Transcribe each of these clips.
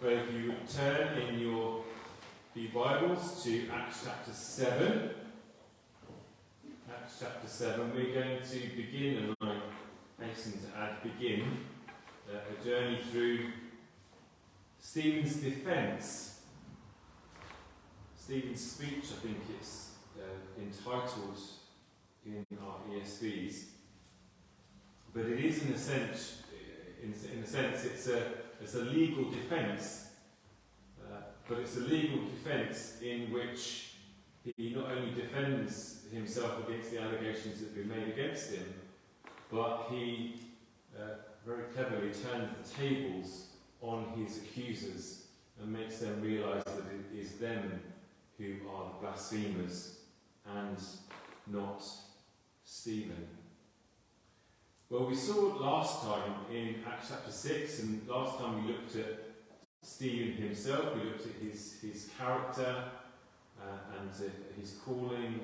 But if you would turn in your Bibles to Acts chapter 7. Acts chapter 7, we're going to begin, and I hasten to add begin, a journey through Stephen's defence. Stephen's speech, I think it's entitled in our ESVs. But it is in a sense, it's a legal defence. But it's a legal defence in which he not only defends himself against the allegations that have been made against him, but he very cleverly turns the tables on his accusers and makes them realise that it is them who are the blasphemers and not Stephen. Well, we saw last time in Acts chapter 6, and last time we looked at Stephen himself, we looked at his character and his calling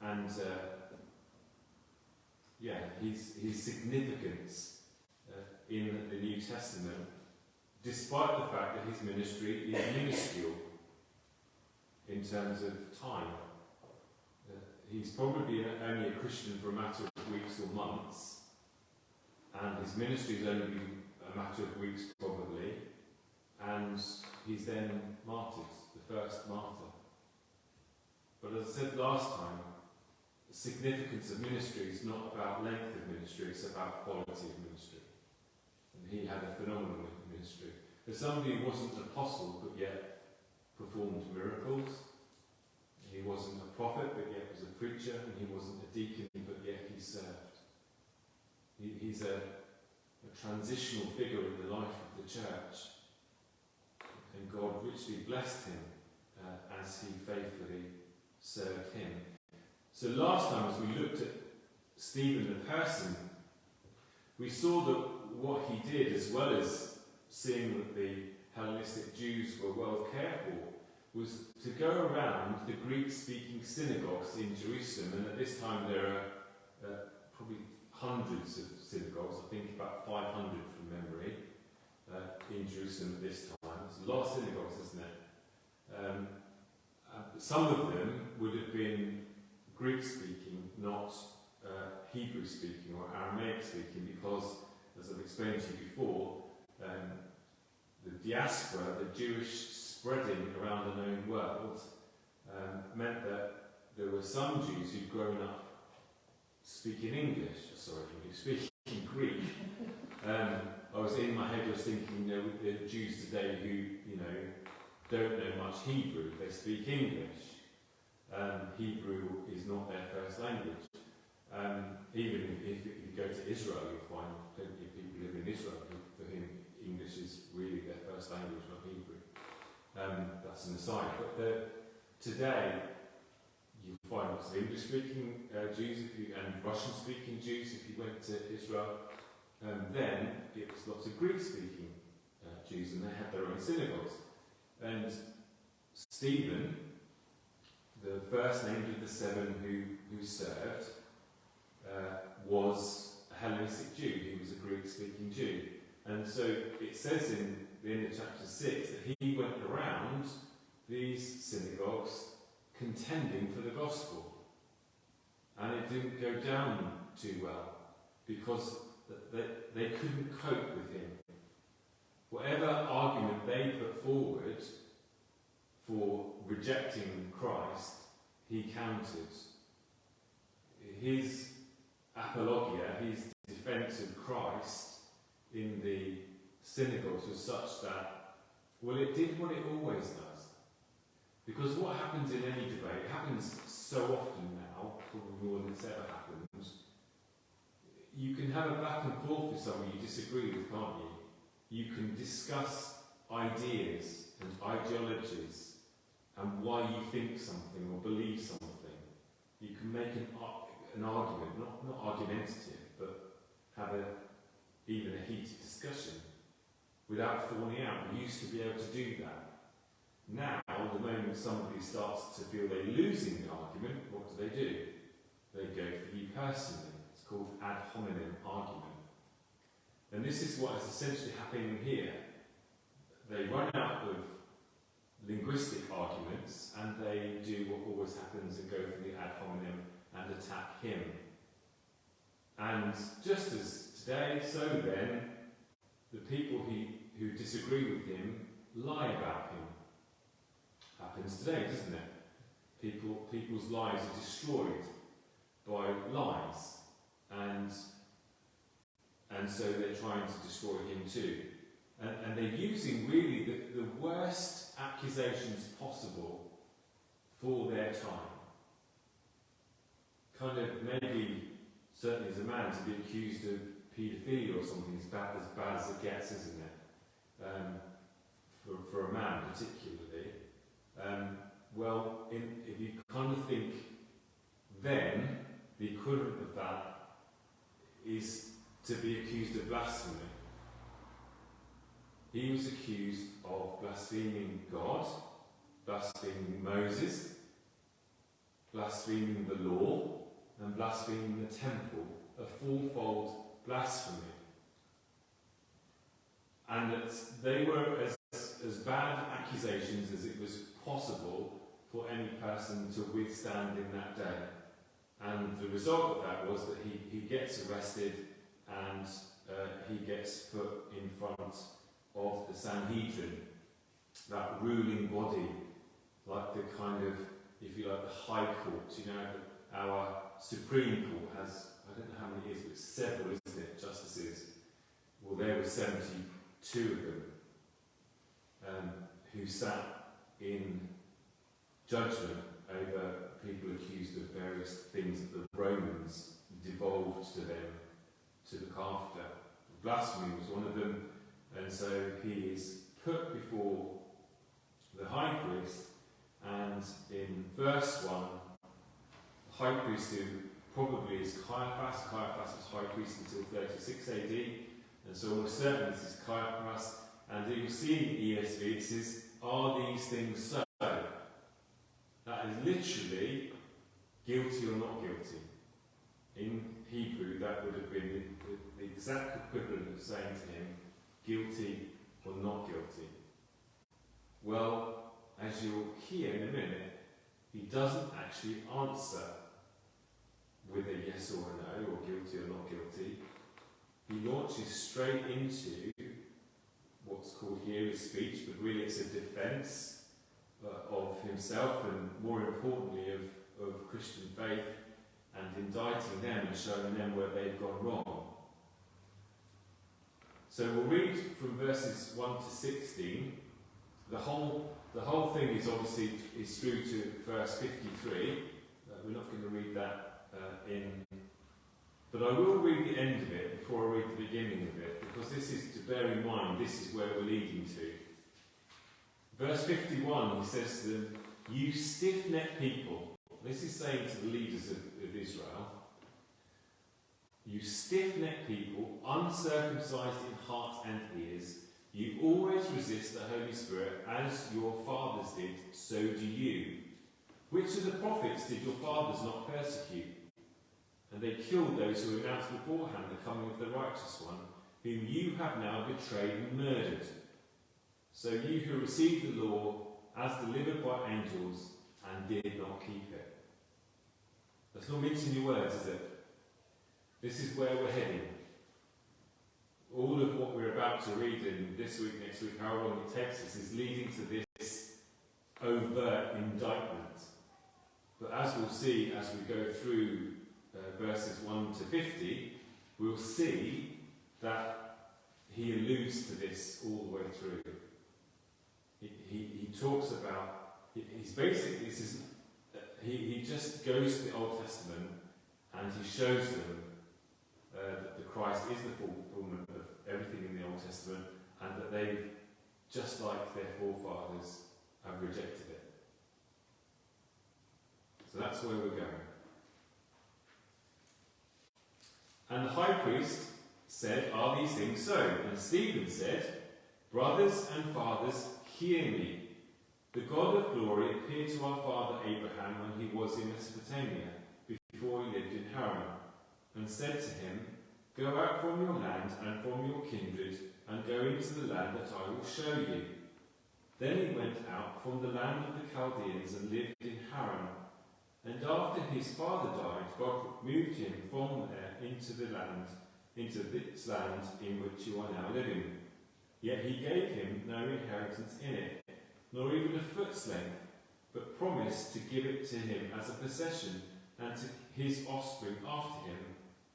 and his significance in the New Testament, despite the fact that his ministry is minuscule in terms of time. He's probably only a Christian for a matter of weeks or months, and his ministry has only been a matter of weeks probably, and he's then martyred, the first martyr. But as I said last time, the significance of ministry is not about length of ministry, it's about quality of ministry. And he had a phenomenal ministry. As somebody who wasn't an apostle but yet performed miracles, he wasn't a prophet but yet was a preacher, and he wasn't a deacon but yet he served. He's a transitional figure in the life of the church, and God richly blessed him as he faithfully served him. So last time, as we looked at Stephen the person, we saw that what he did, as well as seeing that the Hellenistic Jews were well cared for, was to go around the Greek-speaking synagogues in Jerusalem, and at this time there are probably hundreds of synagogues, I think about 500 from memory, in Jerusalem at this time. There's a lot of synagogues, isn't it? Some of them would have been Greek-speaking, not Hebrew-speaking or Aramaic-speaking, because, as I've explained to you before, the diaspora, the Jewish spreading around the known world, meant that there were some Jews who'd grown up speaking Greek. I was in my head, I was thinking, the Jews today who, don't know much Hebrew, they speak English. Hebrew is not their first language. Even if you go to Israel, you'll find plenty of people live in Israel for whom English is really their first language, not Hebrew. That's an aside. But today, you find lots of English-speaking Jews and Russian-speaking Jews if you went to Israel. Then it was lots of Greek-speaking Jews, and they had their own synagogues. And Stephen, the first named of the seven who served, was a Hellenistic Jew. He was a Greek-speaking Jew. And so it says in the end of chapter 6 that he went around these synagogues contending for the gospel. And it didn't go down too well, because they couldn't cope with him. Whatever argument they put forward for rejecting Christ, he countered. His apologia, his defence of Christ in the synagogues was such that, well, it did what it always does. Because what happens in any debate, it happens so often now, probably more than it's ever happened, you can have a back and forth with someone you disagree with, can't you? You can discuss ideas and ideologies and why you think something or believe something. You can make an argument, not argumentative, but have even a heated discussion without falling out. We used to be able to do that. Now, the moment somebody starts to feel they're losing the argument, what do? They go for you personally. It's called ad hominem argument. And this is what is essentially happening here. they run out of linguistic arguments and they do what always happens and go for the ad hominem and attack him. And just as today, so then, the people who disagree with him lie about him. Happens today, doesn't it? People's lives are destroyed by lies, and so they're trying to destroy him too. And they're using really the worst accusations possible for their time. Kind of maybe, certainly as a man, to be accused of paedophilia or something is bad as it gets, isn't it? For a man particularly. If you kind of think then, the equivalent of that is to be accused of blasphemy. He was accused of blaspheming God, blaspheming Moses, blaspheming the law, and blaspheming the temple, a fourfold blasphemy. And that they were as bad accusations as it was possible for any person to withstand in that day. And the result of that was that he gets arrested and he gets put in front of the Sanhedrin, that ruling body, like the kind of, if you like, the High Court. You know, our Supreme Court has, I don't know how many it is, but several, isn't it, justices? Well, there were 72 of them who sat in judgment over people accused of various things that the Romans devolved to them to look after. Blasphemy was one of them, and so he is put before the high priest, and in verse 1, the high priest, who probably is Caiaphas was high priest until 36 AD, and so almost certainly this is Caiaphas, and you'll see in the ESV it says, "Are these things so?" That is literally guilty or not guilty. In Hebrew, that would have been the exact equivalent of saying to him, guilty or not guilty. Well, as you'll hear in a minute, he doesn't actually answer with a yes or a no, or guilty or not guilty. He launches straight into what's called here his speech, but really it's a defence of himself and, more importantly, of Christian faith, and indicting them and showing them where they've gone wrong. So we'll read from verses 1 to 16. The whole thing is obviously is through to verse 53. We're not going to read that but I will read the end of it before I read the beginning of it, because this is to bear in mind, this is where we're leading to. Verse 51, he says to them, "You stiff-necked people," this is saying to the leaders of Israel, "You stiff-necked people, uncircumcised in heart and ears, you always resist the Holy Spirit, as your fathers did, so do you. Which of the prophets did your fathers not persecute? And they killed those who announced beforehand the coming of the righteous one, whom you have now betrayed and murdered. So you who received the law as delivered by angels and did not keep it." That's not mincing your words, is it? This is where we're heading. All of what we're about to read in this week, next week, however long it takes us, is leading to this overt indictment. But as we'll see as we go through verses 1 to 50, we'll see that he alludes to this all the way through. He talks about, he's basically, he just goes to the Old Testament and he shows them that the Christ is the fulfillment of everything in the Old Testament, and that they, just like their forefathers, have rejected it. So that's where we're going. And the high priest said, "Are these things so?" And Stephen said, "Brothers and fathers, hear me. The God of glory appeared to our father Abraham when he was in Mesopotamia, before he lived in Haran, and said to him, 'Go out from your land and from your kindred and go into the land that I will show you. Then he went out from the land of the Chaldeans and lived in Haran. And after his father died, God moved him from there into this land in which you are now living. Yet he gave him no inheritance in it, nor even a foot's length, but promised to give it to him as a possession and to his offspring after him,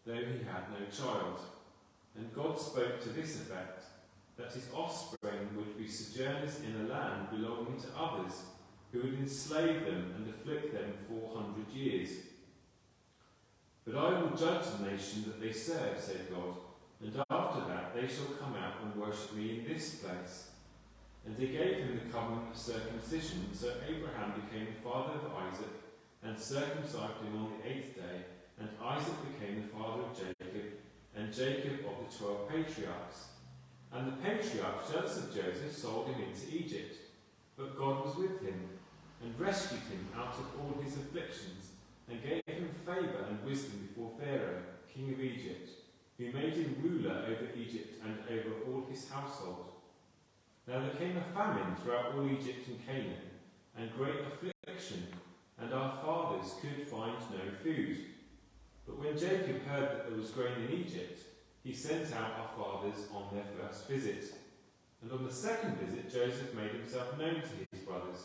though he had no child. And God spoke to this effect, that his offspring would be sojourners in a land belonging to others, who would enslave them and afflict them 400 years. But I will judge the nation that they serve, said God, and after that they shall come out and worship me in this place. And he gave him the covenant of circumcision, so Abraham became the father of Isaac, and circumcised him on the 8th day, and Isaac became the father of Jacob, and Jacob of the 12 patriarchs. And the patriarch, jealous of Joseph, sold him into Egypt. But God was with him, and rescued him out of all his afflictions, and gave him favour and wisdom before Pharaoh, king of Egypt, who made him ruler over Egypt and over all his household. Now there came a famine throughout all Egypt and Canaan, and great affliction, and our fathers could find no food. But when Jacob heard that there was grain in Egypt, he sent out our fathers on their first visit. And on the second visit, Joseph made himself known to his brothers,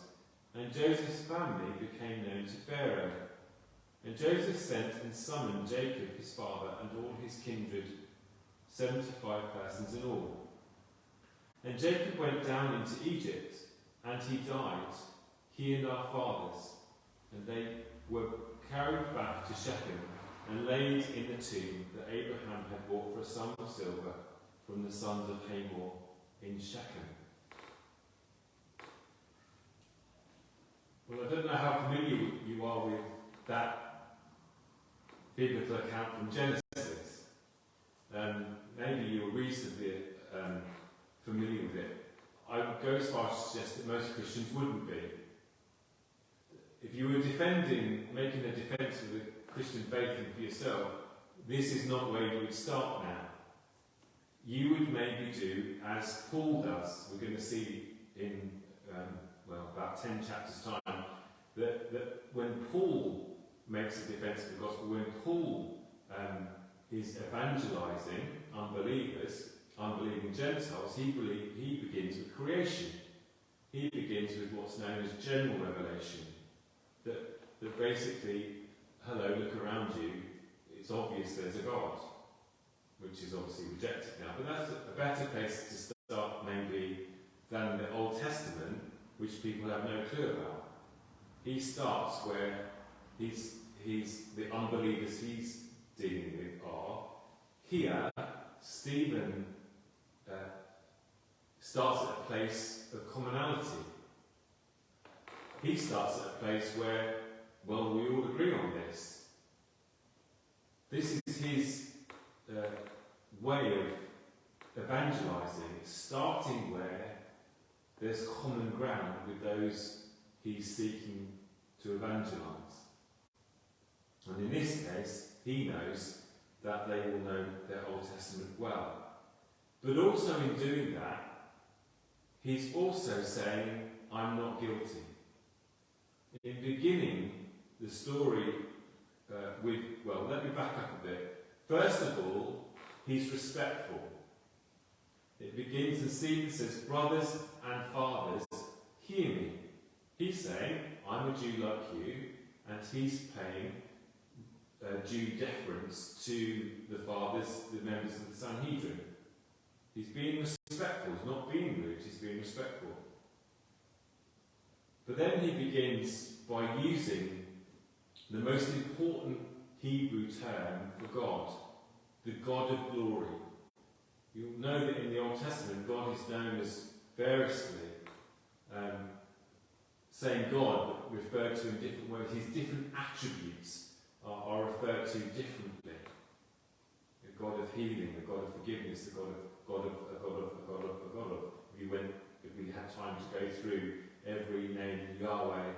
and Joseph's family became known to Pharaoh. And Joseph sent and summoned Jacob his father and all his kindred, 75 persons in all. And Jacob went down into Egypt, and he died, he and our fathers, and they were carried back to Shechem, and laid in the tomb that Abraham had bought for a sum of silver from the sons of Hamor in Shechem. Well, I don't know how familiar you are with that biblical account from Genesis. Maybe you were reasonably familiar with it. I would go as far as to suggest that most Christians wouldn't be. If you were making a defence of the Christian faith for yourself, this is not where you would start now. You would maybe do as Paul does. We're going to see in about 10 chapters' time that when Paul makes a defence of the gospel, when Paul is evangelising unbelieving Gentiles, he begins with creation. He begins with what's known as general revelation. That basically, hello, look around you, it's obvious there's a God, which is obviously rejected now. But that's a better place to start maybe than the Old Testament, which people have no clue about. He starts where the unbelievers he's dealing with are. Here, Stephen starts at a place of commonality. He starts at a place where, well, we all agree on this. This is his way of evangelising, starting where there's common ground with those he's seeking to evangelise. And in this case, he knows that they will know their Old Testament well. But also in doing that, he's also saying, I'm not guilty. In beginning the story let me back up a bit. First of all, he's respectful. It begins, and Stephen says, brothers and fathers, hear me. He's saying, I'm a Jew like you, and he's paying due deference to the fathers, the members of the Sanhedrin. He's being respectful. He's not being rude, he's being respectful. But then he begins by using the most important Hebrew term for God, the God of glory. You'll know that in the Old Testament, God is known as variously, saying God, but referred to in different ways. His different attributes are referred to differently. The God of healing, the God of forgiveness, the God of. If we had time to go through every name, Yahweh.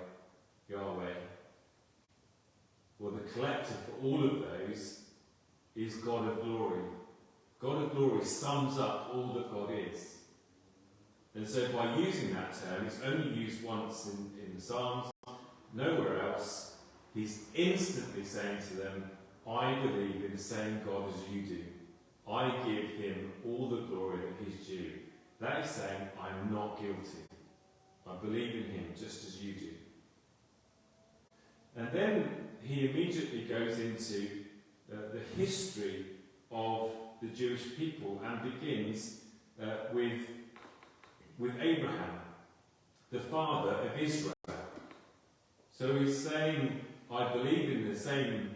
Well, the collective for all of those is God of glory. God of glory sums up all that God is. And so by using that term, it's only used once in the Psalms, nowhere else. He's instantly saying to them, I believe in the same God as you do. I give him all the glory that he's due. That is saying, I'm not guilty. I believe in him just as you do. And then he immediately goes into the history of the Jewish people and begins with Abraham, the father of Israel. So he's saying, I believe in the same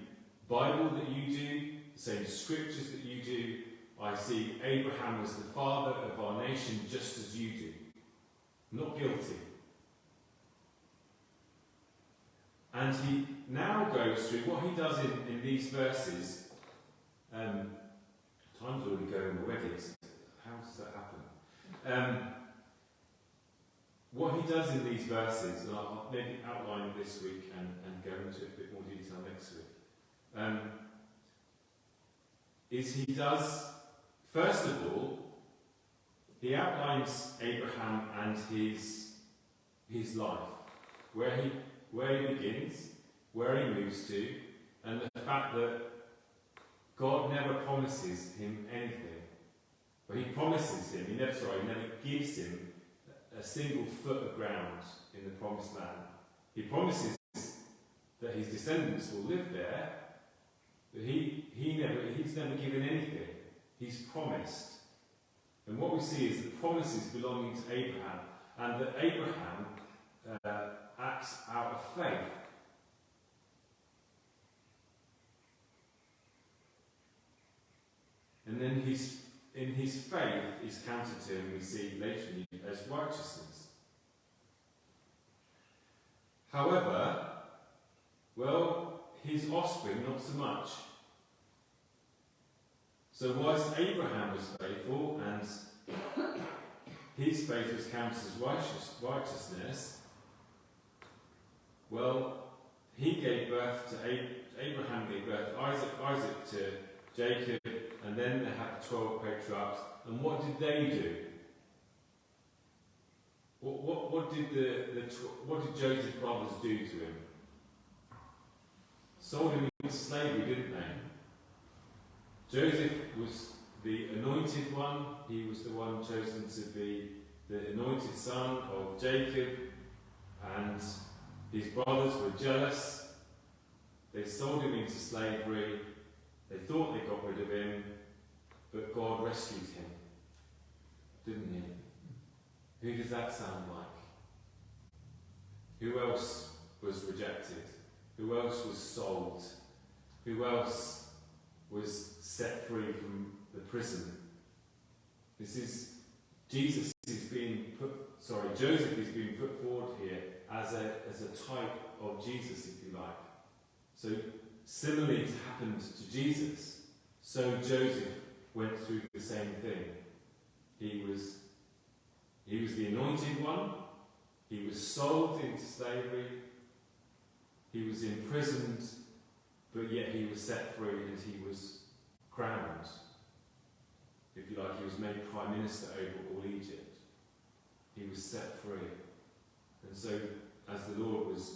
Bible that you do, the same scriptures that you do. I see Abraham as the father of our nation just as you do. Not guilty. And he now goes through what he does in these verses. Time's already going already. How does that happen? What he does in these verses, and I'll maybe outline it this week and go into a bit more detail next week, is he does, first of all, he outlines Abraham and his life, where he begins, where he moves to, and the fact that God never promises him anything. But he promises him, he never gives him a single foot of ground in the promised land. He promises that his descendants will live there, but he's never given anything. He's promised. And what we see is the promises belonging to Abraham, and that Abraham acts out of faith. And then in his faith is counted to him, we see later as righteousness. However, his offspring not so much. So whilst Abraham was faithful and his faith was counted as righteousness, he gave birth to Abraham gave birth to Isaac to Jacob, and then they had 12 patriarchs. And what did they do? What did Joseph's brothers do to him? Sold him into slavery, didn't they? Joseph was the anointed one. He was the one chosen to be the anointed son of Jacob, and his brothers were jealous. They sold him into slavery. They thought they got rid of him, but God rescued him, didn't he? Who does that sound like? Who else was rejected? Who else was sold? Who else was set free from the prison? Joseph is being put forward here as a type of Jesus, if you like. So similarly it happened to Jesus, so Joseph went through the same thing. He was the anointed one. He was sold into slavery. He was imprisoned, but yet he was set free and he was crowned. If you like, he was made Prime Minister over all Egypt. He was set free. And so, as the Lord was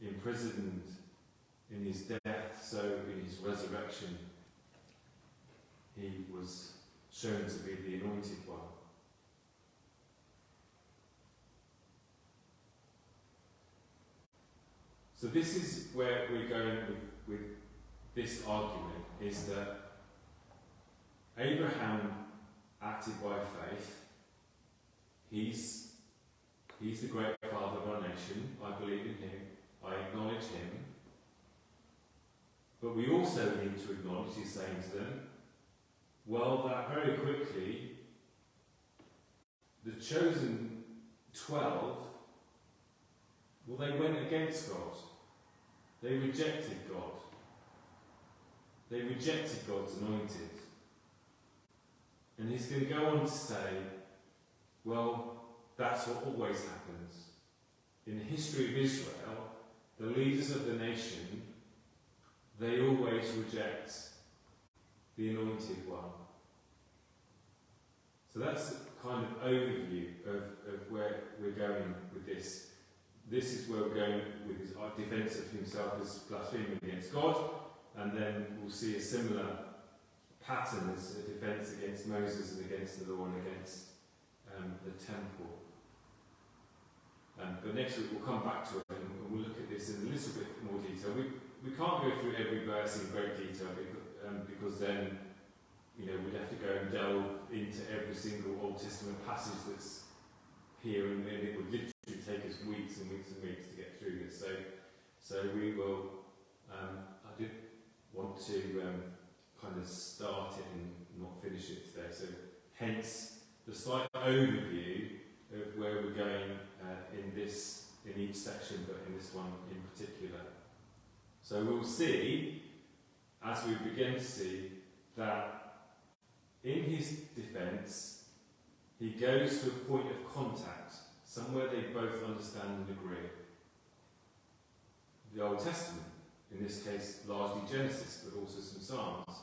imprisoned in his death, so in his resurrection, he was shown to be the anointed one. So this is where we're going with this argument, is that Abraham acted by faith. He's the great father of our nation. I believe in him. I acknowledge him. But we also need to acknowledge, he's saying to them, that very quickly, the chosen 12, they went against God. They rejected God. They rejected God's anointed. And he's going to go on to say, that's what always happens. In the history of Israel, the leaders of the nation, they always reject the anointed one. So that's a kind of overview of where we're going with this. This is where we're going with his defence of himself as blaspheming against God, and then we'll see a similar pattern as a defence against Moses and against the law and against the temple. But next week we'll come back to it and we'll look at this in a little bit more detail. We can't go through every verse in great detail because then we'd have to go and delve into every single Old Testament passage that's here, and then it would literally take us weeks and weeks and weeks to get through this. So we will. I did want to kind of start it and not finish it today. So hence the slight overview of where we're going in each section, but in this one in particular. So we'll see, as we begin to see, that in his defence, he goes to a point of contact, somewhere they both understand and agree. The Old Testament, in this case largely Genesis, but also some Psalms.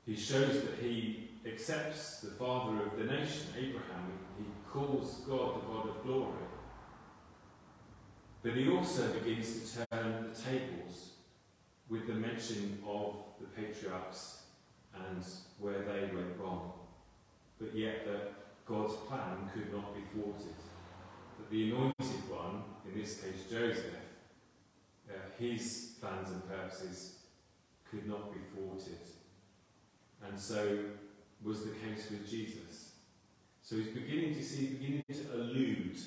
He shows that he accepts the father of the nation, Abraham. He calls God the God of glory. But he also begins to turn the tables with the mention of the patriarchs and where they went wrong. But yet that God's plan could not be thwarted. That the anointed one, in this case Joseph, his plans and purposes could not be thwarted. And so was the case with Jesus. So he's beginning to allude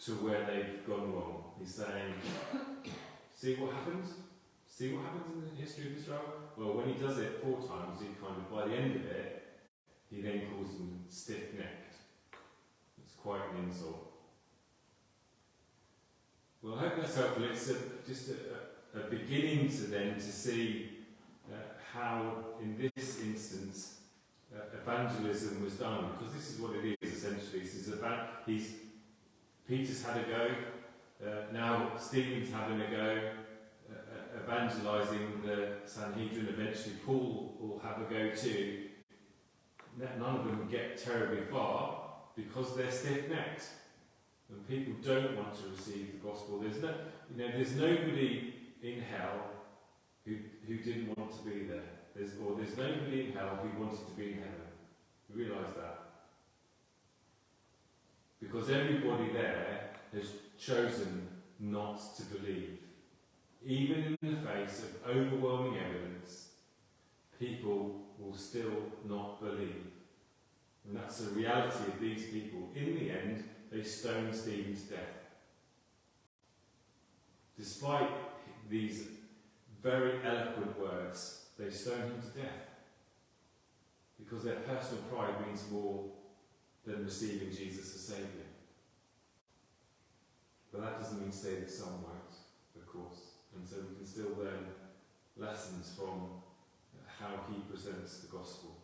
to where they've gone wrong. He's saying, see what happens? See what happens in the history of Israel? Well, when he does it 4 times, he kind of, by the end of it, he then calls them stiff-necked. It's quite an insult. Well, I hope that's helpful. It's just a beginning to see how, in this instance, evangelism was done, because this is what it is essentially. Peter's had a go, now Stephen's having a go, evangelising the Sanhedrin. Eventually Paul will have a go too. None of them get terribly far because they're stiff-necked, and people don't want to receive the gospel. There's nobody in hell who didn't want to be there. There's nobody in hell who wanted to be in heaven. You realise that? Because everybody there has chosen not to believe. Even in the face of overwhelming evidence, people will still not believe. And that's the reality of these people. In the end, they stoned Stephen to death. Despite these very eloquent words, they stoned him to death. Because their personal pride means more than receiving Jesus as Saviour. But that doesn't mean to say that some won't, of course. And so we can still learn lessons from how he presents the gospel.